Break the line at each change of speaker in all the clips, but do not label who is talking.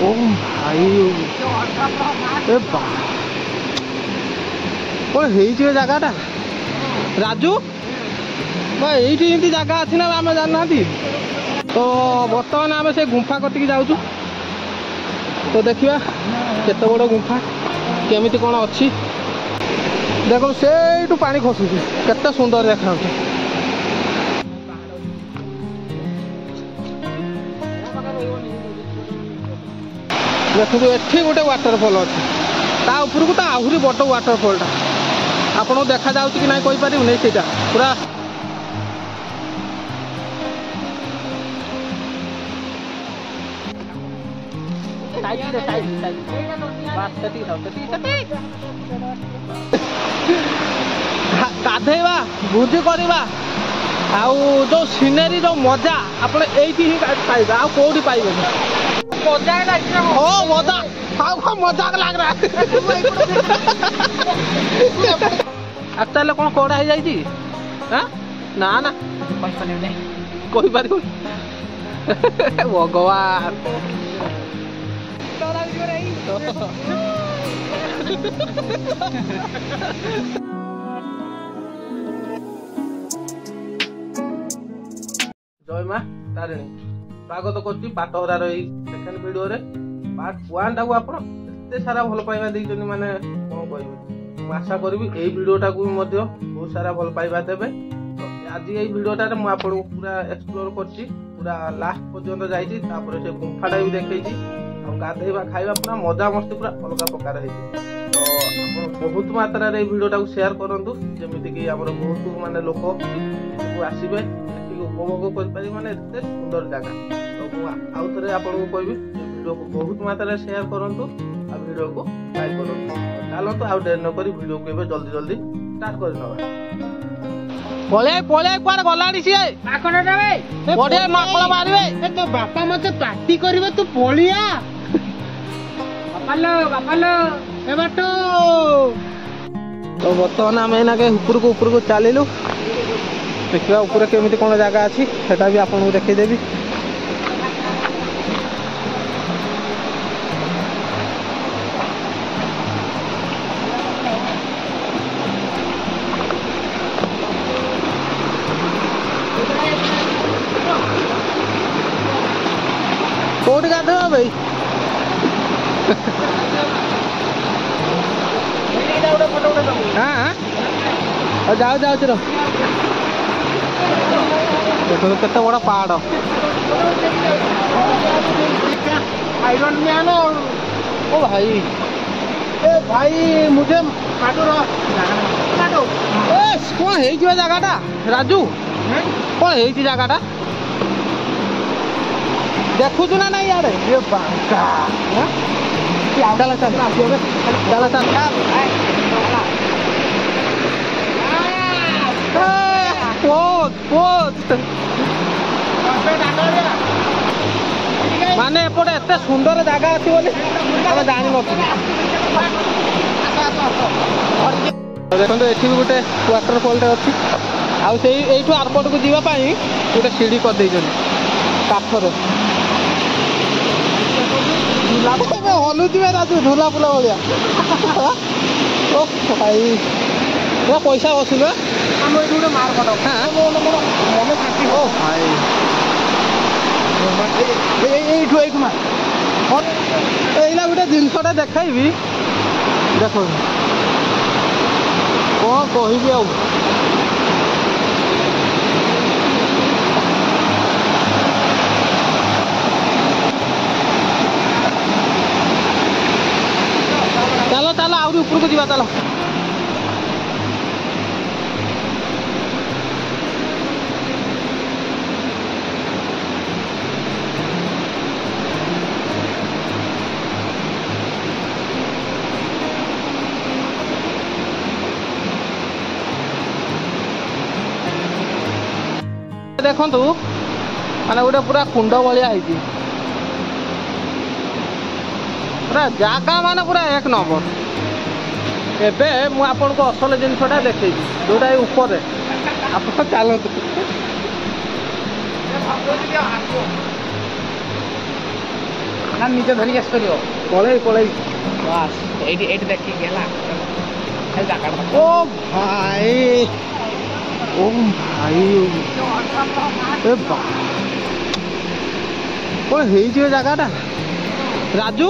ओ भाई ए बा कौन है जगहटा राजू ये जगह अच्छी ना आम जानना तो बर्तमान आम से गुंफा कटिक जाऊँ तो देखा केत बड़ गुंफा केमी कौन अच्छी देख से पानी खसुच केते सुंदर देखा देखो एठी गोटे वाटरफॉल अच्छी ता उपरकू तो आहरी बड़ वाटरफॉलटा आपको देखा जाऊँ कि नहीं कहीपर नहीं सीटा पूरा गाधेवा भोजी करवा आउ जो सीनेरी जो मजा आप ही पाइबे आ कौटी पाइबे मजा मजा लग रहा कौन कड़ा हो जाए ना ना कही पार भगवान जय माँ तारिणी स्वागत कर बाटहरार सेकेंड वीडियो रे पार्ट 1 टाक आप सारा भल पाइबा देइछन माने कौन कहबे आशा करी ए वीडियोटा को बहुत सारा भल पाइबा देबे तो आज ये वीडियोटा रे मु आपन पूरा एक्सप्लोर करछि पूरा लास्ट पर्यंत जाइछि तापर से गुंफाटा भी देखैछि और गाधेबा खाइबा पूरा मजा मस्ती पूरा अलग प्रकार है तो आप बहुत मात्रा रे वीडियोटा को शेयर करंतु जेमिति कि हमर बहुत माने लोक आसीबे उपभोग कर माने एते सुंदर जगह तो आउ थे आपको कहबी वीडियो को बहुत मात्रा शेयर करंतु आ वीडियो को लाइक करंतु चलो तो आउ देर न करी वीडियो को जल्दी जल्दी स्टार्ट कर नवा पळे पळे कोन गलाडी सी माखण रे बढिया माखण मारबे ए तो बापा मते पार्टी करबे तू पळिया बापालो ए बाटो तो बर्तमान आम एना के ऊपर को चलिलु देखा ऊपर केमी कौन जगह अच्छी सेटा भी आपको देखदेवी कौट गाधो भाई हाँ जाओ जाओ चलो देखो कितना बड़ा पहाड़ आयरन मैन ओ भाई ए भाई मुझे कौन है जगहटा राजू कौन है जगहटा देखुचु ना नहीं यार ये बांका चल चल चल चल माने एपटे एत सुंदर जगह अच्छी बोली जानी न देखो ये भी गोटे वाटरफॉल अच्छी आउ आरपट को जावाई गोटे सीढ़ी कर काठर हलुचे राजू झूला फुला भाया ओ भाई पैसा वसूल गोटे मार कट हाँ ओ भाई एला गोटे जिनसटा देखी देख कौन कह चलो चलो आहरी ऊपर को जा चलो देखु माने गोटे पूरा कुंड भाया पूरा जगह माने पूरा एक नंबर एबे मु आपन को असल जिनसटा देखी जोटा ऊपर आप चलते
ना निजे धरिक आस परियो
पळै पळै
बस एटी देखि गेला ए जागा
ओ भाई ओ भाई ए बा कोन हेई जे जगह राजू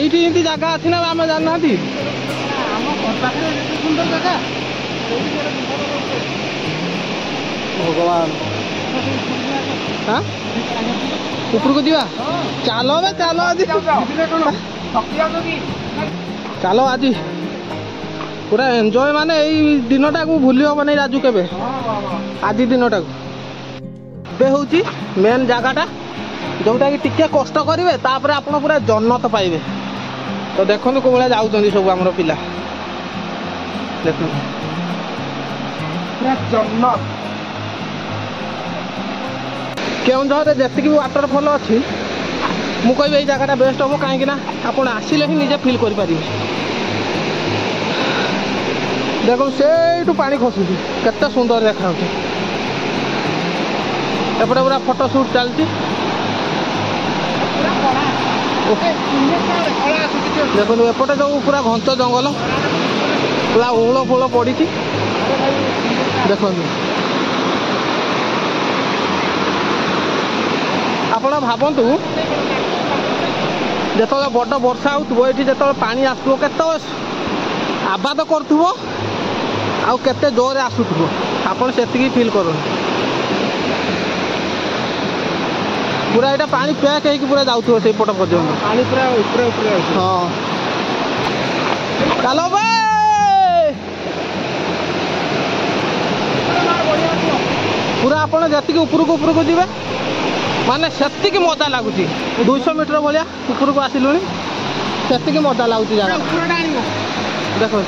এইটি এমতি জায়গা আছে না আমি জানি না
सुंदर जगह
भगवान हाँ ऊपर को दिवा चलो बे चलो आज चलो आज पूरा एंजॉय माने यही दिनटा को भूली हम नहीं राजू के आज दिनटा को हूँ मेन जगहटा जोटा कि टिके कष्ट करेंगे तापर आप पूरा जन्नत पाइबे तो देखो को भाया जाऊँ सब आम पिला देख जन्नत केउंझर जी भी वाटरफॉल अच्छी मु कह जगह बेस्ट हम कहीं आप आसिले ही निजे फिल कर देखो से पानी खसुची केते सुंदर देखा एपटे पूरा फोटो शूट चलती देखो एपटे जो पूरा घंच जंगल पूरा ओहଳ फूल पड़ी देखो आप भावतु जो बड़ वर्षा हो जो पानी आसो के आबाद कर आउ केते जोर आसुथबो आपण सेतिकी फील करो पूरा एटा पानी पैक है कि पूरा जाउथबो से पट पर्यंत
पानी पूरा ऊपर ऊपर
हां चलो बे पूरा आपण जतिकी ऊपर को जिवे माने सेतिकी मजा लागुची 200 मीटर भलिया ऊपर को आसिलुनी सेतिकी मजा लागुची जागा देखो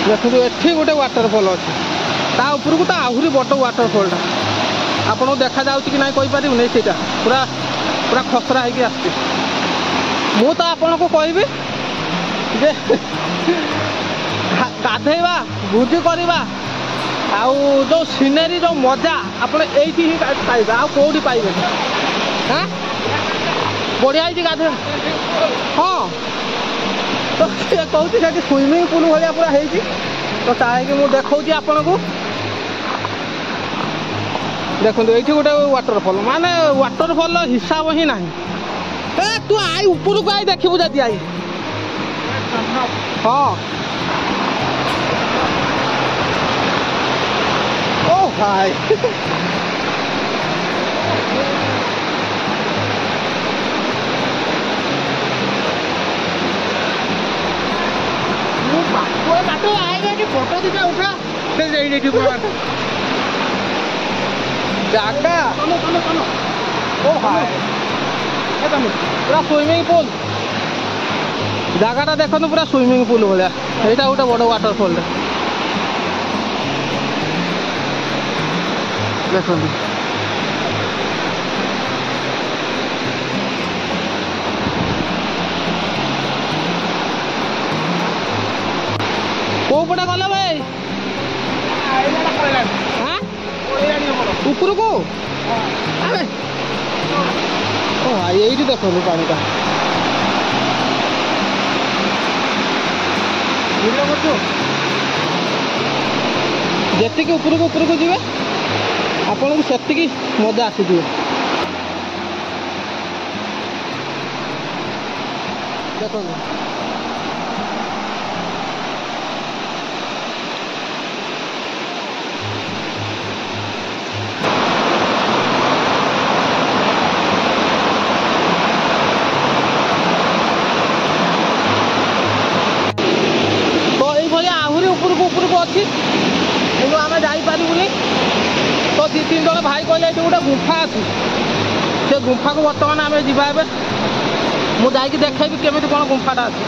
देखो एठी गोटे वाटरफॉल अच्छे ता उपरकू तो आहरी बड़ वाटरफॉलटा आपको देखा जाऊँ कि ना कहीपर नहीं सीटा पूरा पूरा खसरा होगी आसती मु तो आपन को कहबी जे गाधेवा भोजी करवा आउ जो सीनेरी जो मजा आप ही पाइबे आउ कौटी पाइबे हाँ बढ़िया है गाधे हाँ तो कहती है स्विमिंग पूल भाया पूरा है तो ताकि मुझे देखा आपन को देखो ये गोटे वाटरफॉल माने वाटरफॉल हिसाब ही ना ए तू आई ऊपर को आई देखू जदि आई हाँ ओ भाई फोटो दिखा उठा जागा ओ हाय पूरा स्विमिंग पूल जगह देखो पूरा स्विमिंग पूल भाया यहाँ गोटे बड़ वाटरफॉल देखो कौ पटा गल भाई ऊपर को यही देखो पानी का जी ऊपर को जी आपन को से मजा आसी देखो अच्छी कि आम जापरूनी तो 2-3 जन भाई कहले गोटे गुंफा अच्छी से गुंफा को बर्तमान आम जा मुझे देखेबी केमी कौन गुंफाटा अच्छी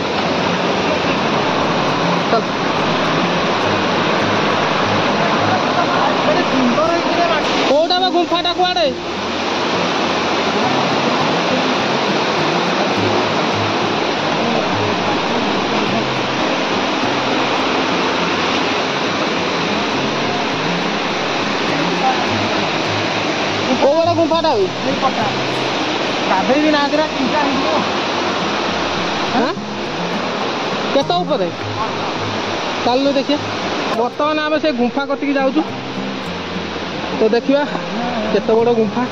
कौटा गुंफाटा कुआड़े कौन गुंफाटा
गाधेबी ना चिंता
केत ऊपर चलू देखिए बर्तमान आम से गुंफा कटिक जाऊँ तो देखा केत बड़ गुंफा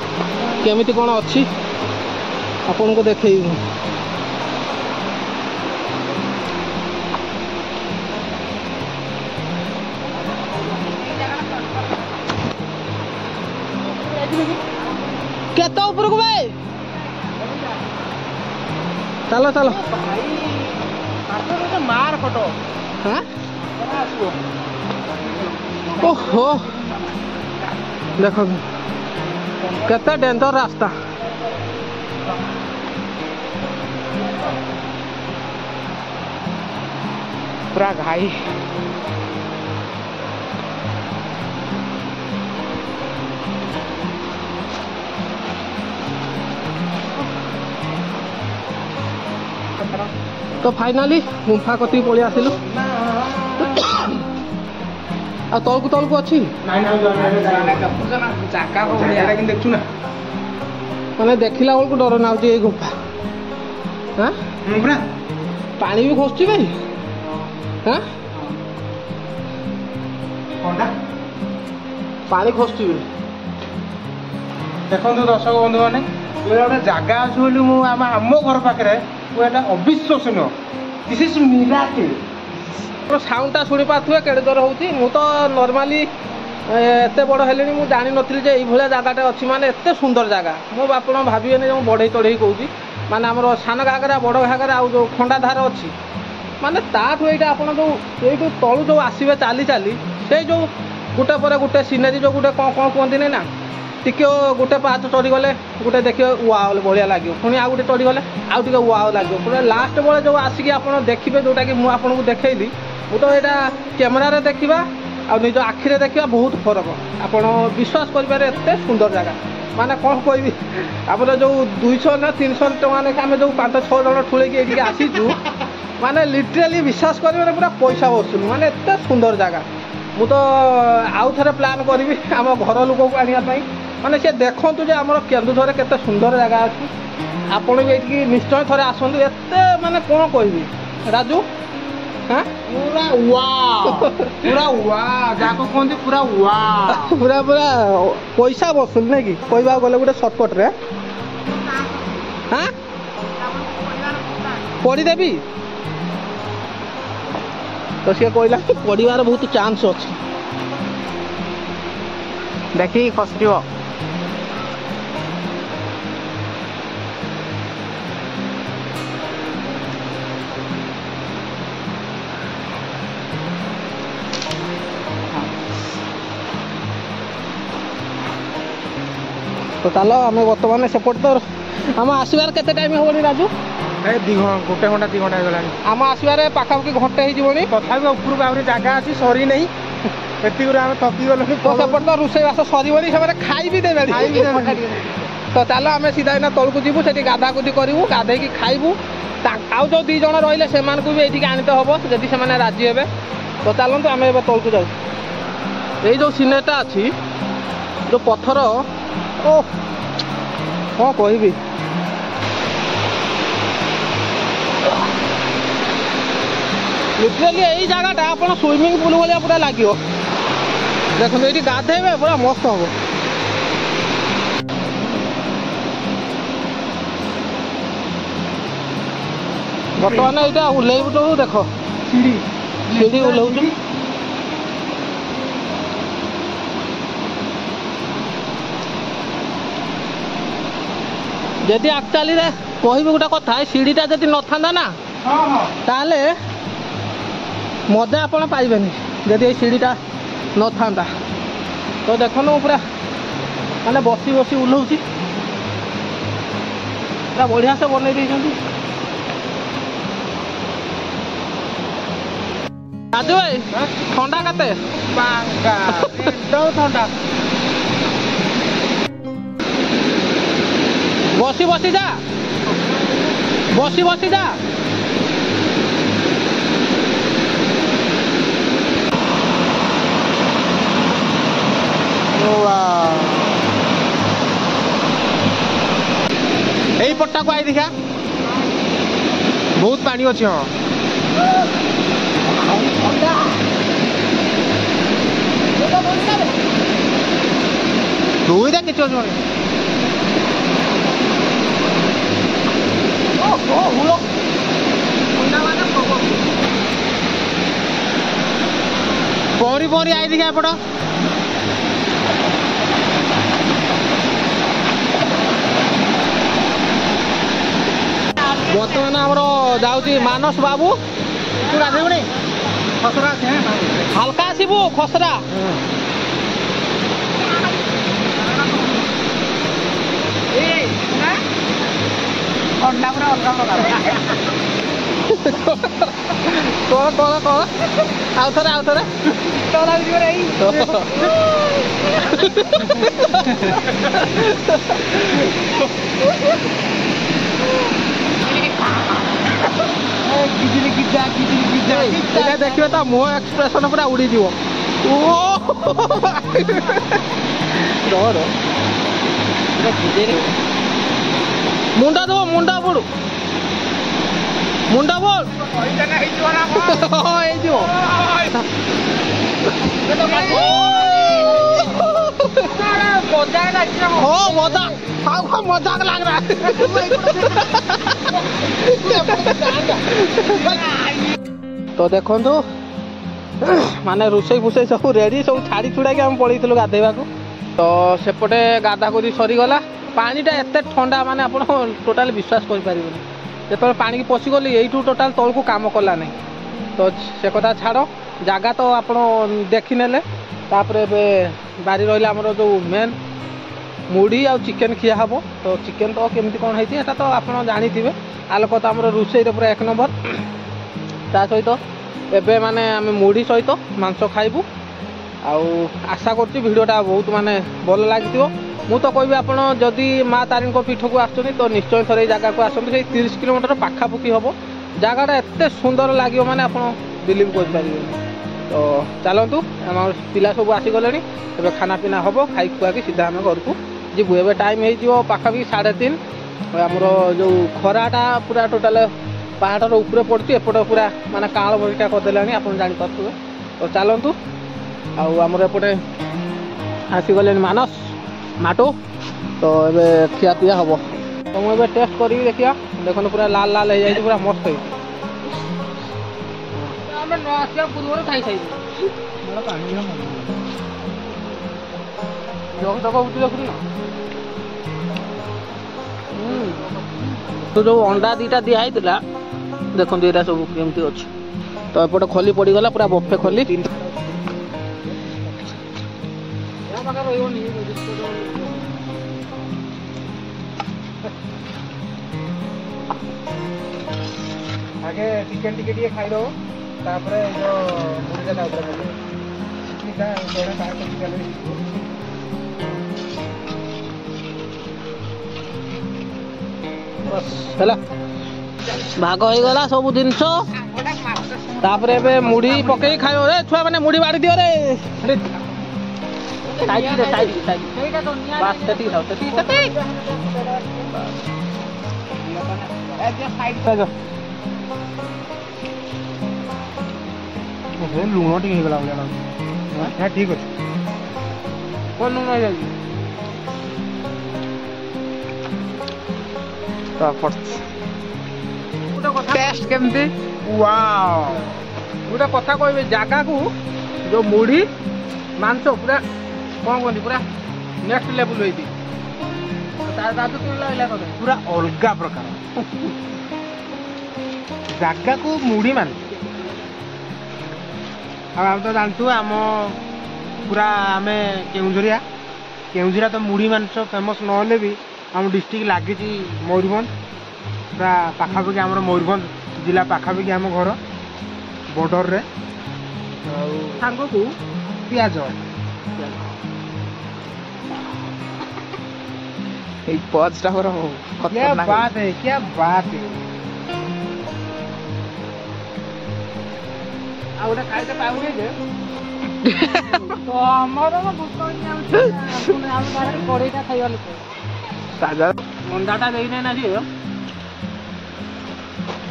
केमिति कौन अच्छी आपन को देखेबी केत ऊपर को भाई चलो चलो
मार फोटो
हाँ ओहो देखो केते डेंजर रास्ता
पूरा घाई
तो फाइनाली गुंफा कति पलि आसिलु आ तलकु तलकु अच्छी
देखु ना
माने देखिला बेलू डर ना ये गुंफा हाँ पानी भी खोसुची भाई हाँ पानी खोसुची
देखो दर्शक बंधु मैंने गोटे जगह अच्छे बोली आम घर पाखे अविश्वसनीय दिस इज मिराकिल
साउंडटा शुणी पारे केड़े दर होती मु तो नॉर्मली एत बड़ हेले मु जानी नी जे ये जगह अच्छी माने एत सुंदर जगह मु आप भावे जो बढ़ई चढ़ई कहूँ माने आमर सान घागरा बड़ घागरा आ जो खंडाधार अच्छी माने ताठू यहाँ आप जो ये तलू जो आसवे चली चली से जो गोटे पर गोटे सिनेरी जो गोटे कौन कौन कहते ना टिके गोटे पाहाच चढ़ीगले गोटे देखिए वाओ भाया लगे पुणी आउ गोटे चढ़ीगले आउ टे वाओ लगे पूरा लास्ट बेले जो आसिक आप देखिए जोटा कि मुझे आपको देखली मु तो यहाँ कैमेरारे देखा आ निज आखिरे देखा बहुत फरक आपड़ विश्वास करें एत सुंदर जगह माने कौन कहबी आमर जो 200 ना 300 टका आम जो 5-6 जन ठुले ये आसीचु माने लिटराली विश्वास करें पूरा पैसा वसूल माने एत सुंदर जगह मु तो आउ थे प्लान करी आम घर लोक को आने माने सी देखु जे आम केन्दुझर केते सुंदर जगह अच्छी आपण भी ये निश्चय थे आसतु एत माने कौन कहबी राजू हाँ
पूरा वाह पूरा वाह जाको कहते पूरा वाह
पूरा पूरा पैसा वसूल नहीं कि कहवा गले गोटे सर्टकट रे हाँ पढ़ीदेवी तो सी कहला पढ़ार बहुत चांस अच्छी
देखी खसो
तो चलो आम बर्तमान सेपट तो आम आसबार केते टाइम होनी राजू
गोटे घंटा 2 घंटा होगा
आम आसबार पाखापाखि घंटे होनी
तथा उपरको आहरी जगह अच्छी सरी नहीं एतिक आम थकी गलु
तो सेपट तो रोषेईबास सर से खाई भी देवे तो चलो आम सीधा एना तलू जीवु से गाधा गुधी करूँ गाधे खाइबू आउ जो 2 जन रही से भी ये आनीते हम जदि से राजी हे तो चलतु आम ए तलू जाऊ ये जो सिनेटा अच्छी जो पत्थर ओ कौन कहबी लिटराली यही जगहटा आप स्विमिंग पूल भाया पूरा लगे देखो ये गाधेबे पूरा मस्त हम बर्तमान यहाँ ओह्लैबू तो देख सीढ़ी ओह्लैचु जदि एक्चुअली कहबी गोटे कथा सीढ़ीटा जदि न था ना ताले मजा आप पाइबेनि जदि ये सीढ़ीटा न था तो देखो पूरा माने बसी बसी ओह्लौची पूरा बढ़िया से बनई देइछन्ती राजू भाई ठंडा केते
ठंडा
बसी बसी जा बसी बसी जा
पट्टा को आई देखा बहुत पानी अच्छी हाँ दुईटा किसी अच्छे पहरी पहरी आई देखा एपट बर्तमान आमर जाऊँगी मानस बाबू तू गाधेबुनी खसरा हल्का आसबू खसरा अंडा पूरा अलग प्रकार कौन आउ थे देखिए तो मुह एक्सप्रेशन पूरा उड़ी जीव मुंडा दो मुंडा बुड़ मुंडा बोल मजाक लग रहा है तो देखो माने रोषे फुसई सब रेडी सब छाड़ी छुड़ा के पड़े गाधेवा तो सेपटे गाधा कर सरीगला पानीटा एत ठंडा माने आप टोटाल विश्वास कर जो पानी की पशिगली यू टोटाल तौल को कम कला नहीं तो से कथा छाड़ जगह तो आप देखने बारी रहा आमर जो मेन मुढ़ी आ चिकेन खिया हम तो चिकेन तो केमती कौन है तो आप जानी थे आलोक तो आम रोषे पूरा एक नंबर ता सहित एबे माने आम मुढ़ी सहित मांस खाइबू आशा करछि भिडियोटा बहुत माने भल लगी मु तो कहबी आपण जदि माँ तारी पीठ को आसुनी तो निश्चय थोड़े जगह को आसतु 30 किलोमीटर पाखापुखी हम जगहटा एत सुंदर लगे माने आप बिलीव कर तो चलतु आम पिला सब आसीगले ए खाना पीना हम खाई खुआ सीधा आम घर को जीवु ए टाइम हो पाखापी 3:30 आमर जो खराटा पूरा टोटाल पहाड़ ऊपर पड़ती एपट पूरा माने काल भरिका करदे आप जापे तो चलतु आमर एपटे आसीगले मानस माटो तो ये खिया पिया हम तो मुझे टेस्ट करी देखिया देखो पूरा लाल लाल हो जाए पूरा मस्त पूर्व खाई तो जो अंडा दीटा दिखाई देखो ये सब केमती अच्छे तो एपटे खोली पड़गला पूरा बफे खोली आगे चिकेन टिके खाई दो तापरे जो मुर्गा तापरे चिका बड़ा पार कर गले बस हला भाग हो गला सब जिनस तापरे बे मुड़ी पकई खायो रे छुआ माने मुड़ी बाड़ी दियो रे साइड बस सेटी खाओ सेटी लुण टी गला हाँ ठीक अच्छे कौन लुण टेस्ट केमती वाओ गोटे कथा कहबे जगह को जो मुढ़ी मांस पूरा कौन कहती पूरा नेक्स्ट लेवल होती पूरा अलग प्रकार जगह को मुढ़ी मान आप तो जानतु आम पूरा आम केउझरिया तो मुढ़ी मांस फेमस नहले भी आम डिस्ट्रिक्ट लगी मयूरभंज पूरा पाखापाखि आम मयूरभंज जिला पाखापाखि आम घर बॉर्डर रे सांग को पियाज क्या बात है क्या बात है आउडा खाइते पाउनी जे तो हमर भूख नहीं आउछ हम बारे कोड़ीटा खाइवा लोक ताजा अंडाटा देने ना जी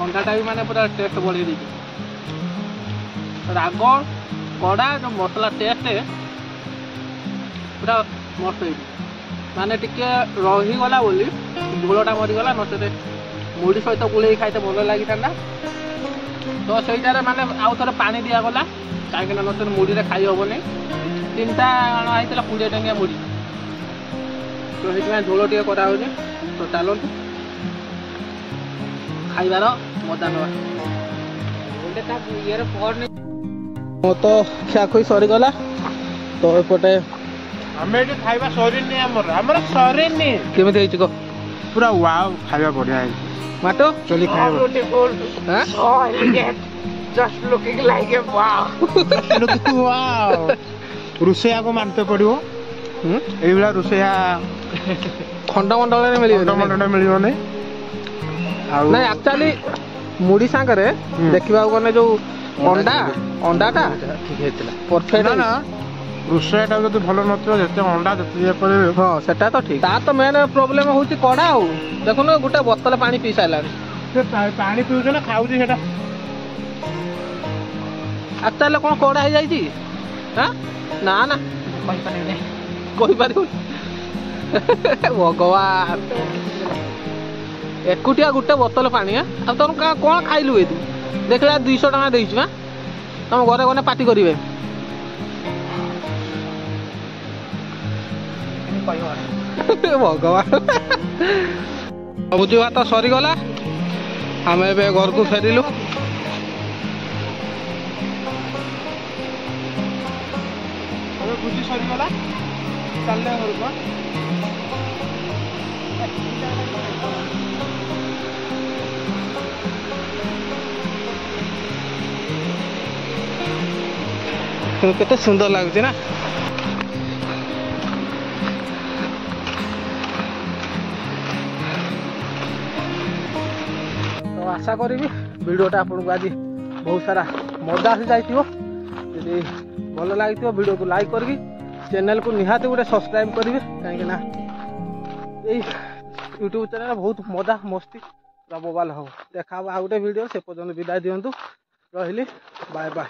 अंडाटा भी माने पूरा टेस्ट बढ़े दी राग कड़ा जो मसला टेस्ट पूरा मस्त है माने टिके रहीगला बोली झोलटा मरीगला नचते मुढ़ी सहित गुले खाइते भल लगी था तो सहीटार माने आउ थे पानी दिगला कहीं नचते मुढ़ी खाई हेनी 3टा अणा 20 टंकिया मुढ़ी तो ये झोल टे कराऊँ तो चलतु खाइबार मजा नवा मो तो ଖିଆଖୁଇ ସରିଗଲା तो एपटे
आमे एटी खाइबा सरीनी हमर सरीनी
केमिति ହେଇଛି कह
पूरा वाव खाइबा बढ़िया है
माटो
चली खाइबा
जस्ट लुकिंग लाइक ए वाव
वाव रुसैया को मानते पड़िबो एई बेला रुसैया
खंडमंडल रे मिलियो
खंडमंडल मिलियो नै
नहीं एक्चुअली मुड़ी सांगरे देखिबा गने जो अंडाटा ठीक हेतला परफेक्ट
ना रुसैयाटा जदि भलो नथियो जते अंडा जते पर
हां सेटा तो ठीक ता तो मेन प्रॉब्लम होउची कड़ा हो देखो न गुटे बोतल पानी पी सालानी
से पानी पिउछ ना खाउची सेटा
एक्चुअली कोन कड़ा हे जाईची हां ना ना कोई पारिबो भगवान एकुटिया गुटे बोतल पानी आ तुम कौन खाइलु तू देखला 200 टका देइछु हां तुम घरे गने पार्टी करिवे भगवान बुझी बात सरी गला आम ए घर को फेरिलु
बुझी सरी गला चलले घर को
केते सुंदर लगुच ना तो आशा करी वीडियोटा आपको आज बहुत सारा मजा आसी जाइए भल लगी वीडियो को लाइक करी चैनल को निहाती गोटे सब्सक्राइब करेंगे कहीं यूट्यूब चैनल बहुत मजा मस्ती पूरा बोबाल हम देखा आउ गोटे वीडियो से पर्यटन विदाय दिंतु रही बाय बाय।